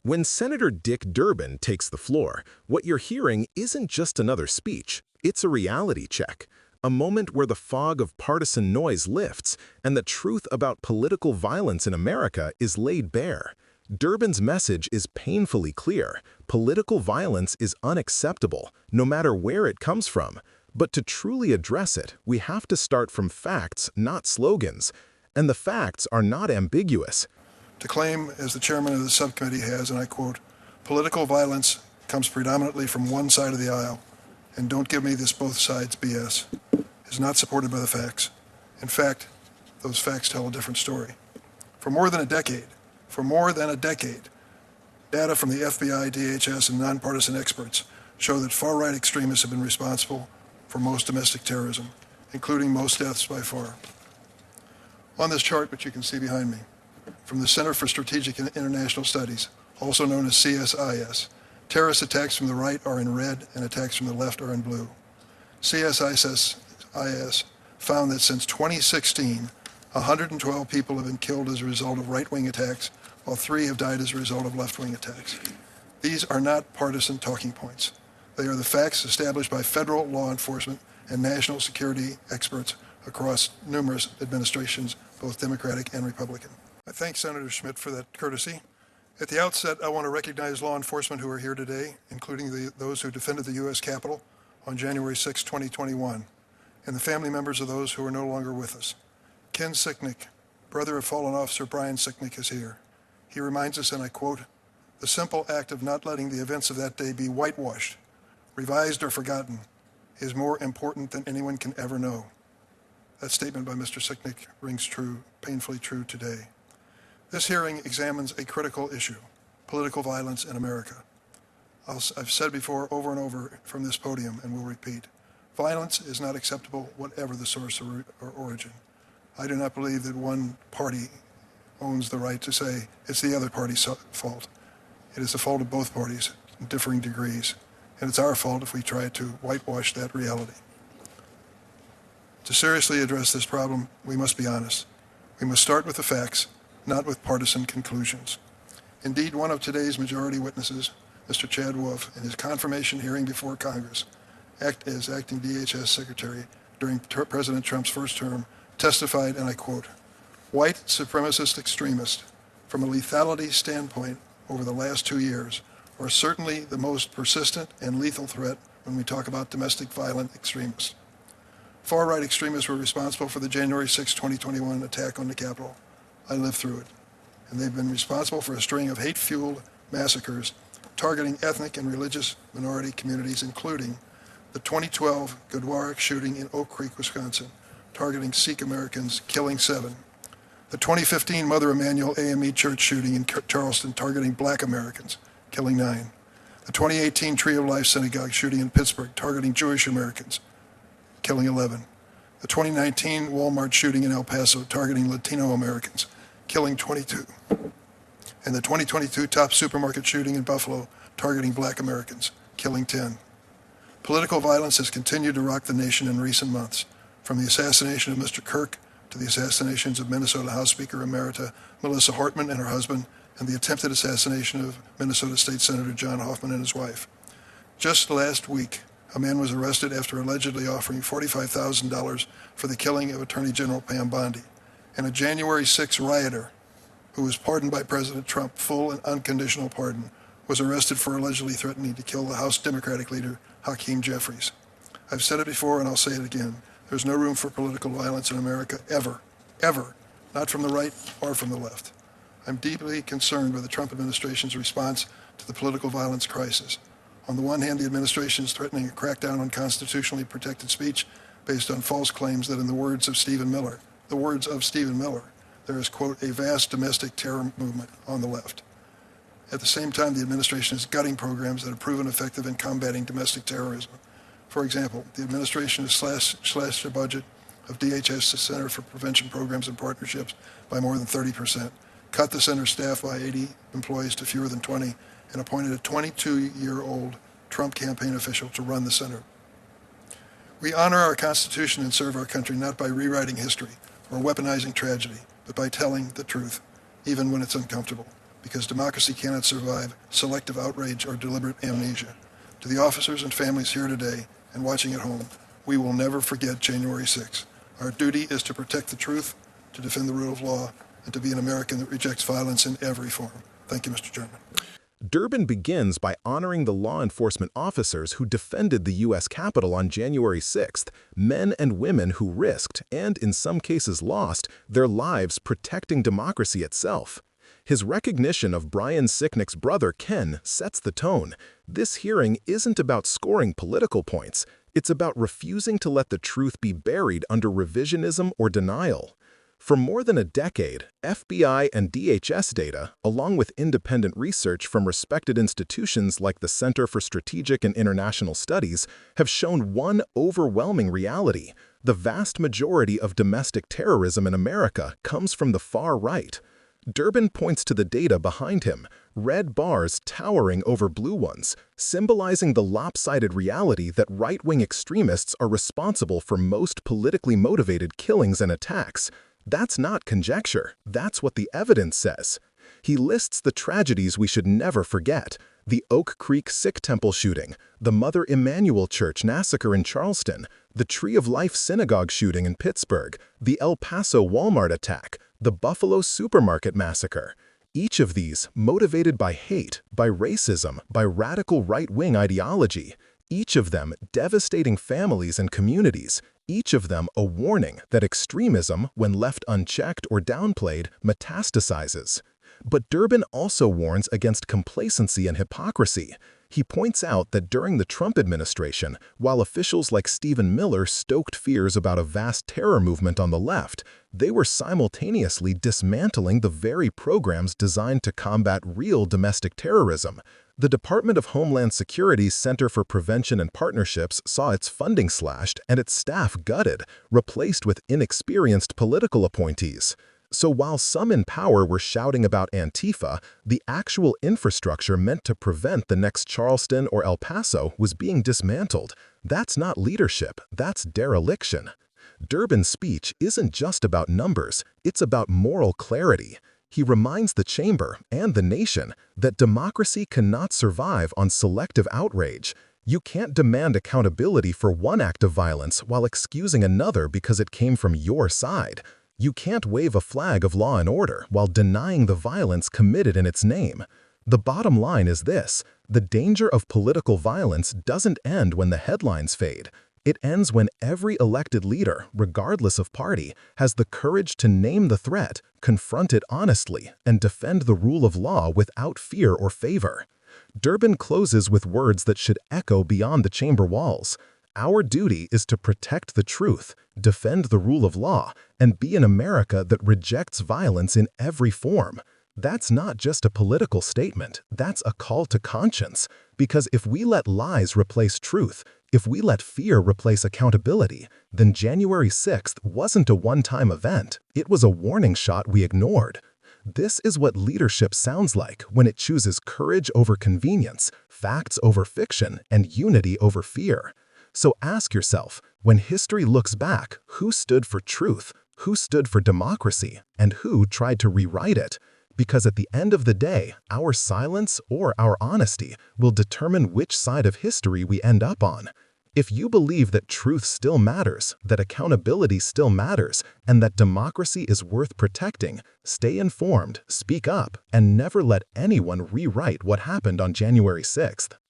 When Senator Dick Durbin takes the floor, what you're hearing isn't just another speech, it's a reality check. A moment where the fog of partisan noise lifts and the truth about political violence in America is laid bare. Durbin's message is painfully clear. Political violence is unacceptable, no matter where it comes from. But to truly address it, we have to start from facts, not slogans. And the facts are not ambiguous. To claim, as the chairman of the subcommittee has, and I quote, "Political violence comes predominantly from one side of the aisle, and don't give me this both sides BS," is not supported by the facts. In fact, those facts tell a different story. For more than a decade, data from the FBI, DHS, and nonpartisan experts show that far-right extremists have been responsible for most domestic terrorism, including most deaths by far. On this chart, which you can see behind me, from the Center for Strategic and International Studies, also known as CSIS, terrorist attacks from the right are in red and attacks from the left are in blue. CSIS found that since 2016, 112 people have been killed as a result of right-wing attacks, while 3 have died as a result of left-wing attacks. These are not partisan talking points. They are the facts established by federal law enforcement and national security experts across numerous administrations, both Democratic and Republican. I thank Senator Schmidt for that courtesy. At the outset, I want to recognize law enforcement who are here today, including those who defended the U.S. Capitol on January 6, 2021, and the family members of those who are no longer with us. Ken Sicknick, brother of fallen officer Brian Sicknick, is here. He reminds us, and I quote, "The simple act of not letting the events of that day be whitewashed, revised, or forgotten is more important than anyone can ever know." That statement by Mr. Sicknick rings true, painfully true today. This hearing examines a critical issue, political violence in America. I've said before over and over from this podium, and will repeat, violence is not acceptable whatever the source or origin. I do not believe that one party owns the right to say it's the other party's fault. It is the fault of both parties in differing degrees, and it's our fault if we try to whitewash that reality. To seriously address this problem, we must be honest. We must start with the facts, not with partisan conclusions. Indeed, one of today's majority witnesses, Mr. Chad Wolf, in his confirmation hearing before Congress, as acting DHS Secretary during President Trump's first term, testified, and I quote, "White supremacist extremists, from a lethality standpoint over the last 2 years, are certainly the most persistent and lethal threat when we talk about domestic violent extremists. Far-right extremists were responsible for the January 6, 2021 attack on the Capitol. I lived through it. And they've been responsible for a string of hate-fueled massacres targeting ethnic and religious minority communities, including the 2012 Gurdwara shooting in Oak Creek, Wisconsin, targeting Sikh Americans, killing 7. The 2015 Mother Emanuel AME Church shooting in Charleston, targeting Black Americans, killing 9. The 2018 Tree of Life Synagogue shooting in Pittsburgh, targeting Jewish Americans, killing 11. The 2019 Walmart shooting in El Paso, targeting Latino Americans, killing 22. And the 2022 Top supermarket shooting in Buffalo, targeting Black Americans, killing 10. Political violence has continued to rock the nation in recent months, from the assassination of Mr. Kirk to the assassinations of Minnesota House Speaker Emerita Melissa Hortman and her husband, and the attempted assassination of Minnesota State Senator John Hoffman and his wife. Just last week, a man was arrested after allegedly offering $45,000 for the killing of Attorney General Pam Bondi, and a January 6 rioter who was pardoned by President Trump, full and unconditional pardon, was arrested for allegedly threatening to kill the House Democratic leader, Hakeem Jeffries. I've said it before and I'll say it again. There's no room for political violence in America, ever, ever, not from the right or from the left. I'm deeply concerned by the Trump administration's response to the political violence crisis. On the one hand, the administration is threatening a crackdown on constitutionally protected speech based on false claims that, in the words of Stephen Miller, there is, quote, a vast domestic terror movement on the left. At the same time, the administration is gutting programs that have proven effective in combating domestic terrorism. For example, the administration has slashed the budget of DHS Center for Prevention Programs and Partnerships by more than 30%, cut the center staff by 80 employees to fewer than 20, and appointed a 22-year-old Trump campaign official to run the center. We honor our Constitution and serve our country not by rewriting history or weaponizing tragedy, but by telling the truth, even when it's uncomfortable, because democracy cannot survive selective outrage or deliberate amnesia. To the officers and families here today and watching at home, we will never forget January 6th. Our duty is to protect the truth, to defend the rule of law, and to be an American that rejects violence in every form. Thank you, Mr. Chairman. Durbin begins by honoring the law enforcement officers who defended the U.S. Capitol on January 6th, men and women who risked, and in some cases lost, their lives protecting democracy itself. His recognition of Brian Sicknick's brother Ken sets the tone. This hearing isn't about scoring political points. It's about refusing to let the truth be buried under revisionism or denial. For more than a decade, FBI and DHS data, along with independent research from respected institutions like the Center for Strategic and International Studies, have shown one overwhelming reality. The vast majority of domestic terrorism in America comes from the far right. Durbin points to the data behind him, red bars towering over blue ones, symbolizing the lopsided reality that right-wing extremists are responsible for most politically motivated killings and attacks. That's not conjecture, that's what the evidence says. He lists the tragedies we should never forget: the Oak Creek Sikh Temple shooting, the Mother Emanuel Church massacre in Charleston, the Tree of Life synagogue shooting in Pittsburgh, the El Paso Walmart attack, the Buffalo supermarket massacre. Each of these motivated by hate, by racism, by radical right-wing ideology. Each of them devastating families and communities. Each of them a warning that extremism, when left unchecked or downplayed, metastasizes. But Durbin also warns against complacency and hypocrisy. He points out that during the Trump administration, while officials like Stephen Miller stoked fears about a vast terror movement on the left, they were simultaneously dismantling the very programs designed to combat real domestic terrorism. The Department of Homeland Security's Center for Prevention and Partnerships saw its funding slashed and its staff gutted, replaced with inexperienced political appointees. So while some in power were shouting about Antifa, the actual infrastructure meant to prevent the next Charleston or El Paso was being dismantled. That's not leadership, that's dereliction. Durbin's speech isn't just about numbers, it's about moral clarity. He reminds the chamber and the nation that democracy cannot survive on selective outrage. You can't demand accountability for one act of violence while excusing another because it came from your side. You can't wave a flag of law and order while denying the violence committed in its name. The bottom line is this: the danger of political violence doesn't end when the headlines fade. It ends when every elected leader, regardless of party, has the courage to name the threat, confront it honestly, and defend the rule of law without fear or favor. Durbin closes with words that should echo beyond the chamber walls. Our duty is to protect the truth, defend the rule of law, and be an America that rejects violence in every form. That's not just a political statement, that's a call to conscience. Because if we let lies replace truth, if we let fear replace accountability, then January 6th wasn't a one-time event, it was a warning shot we ignored. This is what leadership sounds like when it chooses courage over convenience, facts over fiction, and unity over fear. So ask yourself, when history looks back, who stood for truth, who stood for democracy, and who tried to rewrite it? Because at the end of the day, our silence or our honesty will determine which side of history we end up on. If you believe that truth still matters, that accountability still matters, and that democracy is worth protecting, stay informed, speak up, and never let anyone rewrite what happened on January 6th.